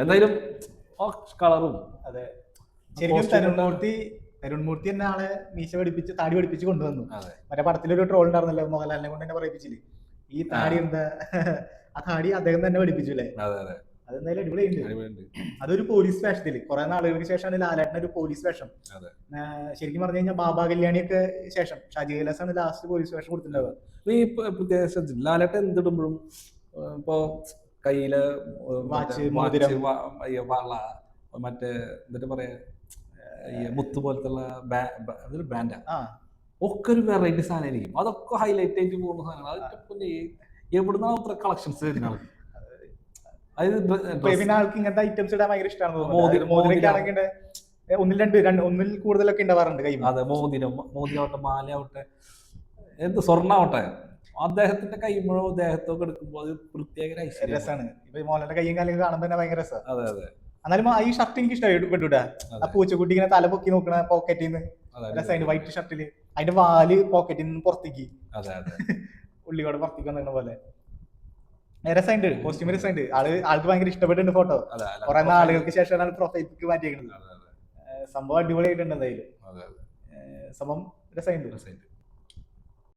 എന്തായാലും കളറും. അതെ, ശരിക്കും തരുൺമൂർത്തി തന്നെ ആളെ മീശ പഠിപ്പിച്ച് താടി പഠിപ്പിച്ച് കൊണ്ടുവന്നു. മറ്റേ പടത്തിലൊരു ട്രോൾ ഉണ്ടായിരുന്നല്ലോ, മോഹൻലാലിനെ കൊണ്ട് തന്നെ പറയിപ്പിച്ചില്ലേ ഈ താടി എന്താ, ആ താടി അദ്ദേഹം തന്നെ പഠിപ്പിച്ചു അല്ലേ. അതെന്തായാലും അടിപൊളിയുണ്ട്. അതൊരു പോലീസ് വേഷത്തില് കുറെ നാളുകൾക്ക് ശേഷമാണ് ലാലേട്ടൻ ഒരു പോലീസ് വേഷം. ശരിക്കും പറഞ്ഞു കഴിഞ്ഞാൽ ബാബാ കല്യാണിയൊക്കെ ശേഷം ഷാജി കൈലാസാണ് ലാസ്റ്റ് പോലീസ് വേഷം കൊടുത്തിട്ടുണ്ടാവുക. നീ പ്രത്യേക ലാലേട്ടൻ എന്തിടുമ്പോഴും ഇപ്പൊ കയ്യില് വാച്ച്, മോതിരം, വള, മറ്റേ എന്നിട്ട് പറയാ മുത്ത് പോലത്തുള്ള ബാൻഡാ, ഒക്കെ ഒരു വെറൈറ്റി സാധനമായിരിക്കും. അതൊക്കെ ഹൈലൈറ്റ് ആയിട്ട് പോകുന്ന സാധനങ്ങൾ. അതൊക്കെ എവിടുന്ന അത്ര കളക്ഷൻസ് വരുന്നത്. പിന്നെ ആൾക്ക് ഇങ്ങനത്തെ ഐറ്റംസ് ഇടാൻ ഭയങ്കര ഇഷ്ടമാണ്. ഒന്നിൽ കൂടുതലൊക്കെ ഉണ്ടാവാറുണ്ട് കൈ. അതെ, മോതിരാവട്ടെ, മാലയാവട്ടെ, എന്ത് സ്വർണ്ണാവട്ടെ, അദ്ദേഹത്തിന്റെ കൈമഴോ ദേഹത്തൊക്കെ എടുക്കുമ്പോൾ അത് പ്രത്യേക രസമാണ്. ഇപ്പൊ മോഹൻലാലിന്റെ കൈയും കാലൊക്കെ കാണുമ്പോൾ തന്നെ ഭയങ്കര രസമാണ്. അതെ അതെ. എന്നാലും ഈ ഷർട്ട് എനിക്ക് ഇഷ്ടപ്പെട്ടുകൂടാ. ആ പൂച്ചക്കുട്ടി ഇങ്ങനെ തല പൊക്കി നോക്കണ പോക്കറ്റിൽ നിന്ന് രസമായിട്ട്, വൈറ്റ് ഷർട്ടില് അതിന്റെ വാല് പോക്കറ്റിൽ നിന്ന് പുറത്തേക്ക് ഉള്ളിയോടെ പുറത്തേക്ക് വന്നിരുന്ന പോലെ രസമുണ്ട്. കോസ്റ്റ്യൂം രസമുണ്ട്. ആൾക്ക് ഭയങ്കര ഇഷ്ടപ്പെട്ടിട്ടുണ്ട് ഫോട്ടോ. കുറെ നാളുകൾക്ക് ശേഷമാണ് പ്രൊഫൈൽ പിക്ക് മാറ്റിയേക്കുന്നത്. സംഭവം അടിപൊളിയായിട്ടുണ്ട്. എന്തായാലും സംഭവം രസമുണ്ട്.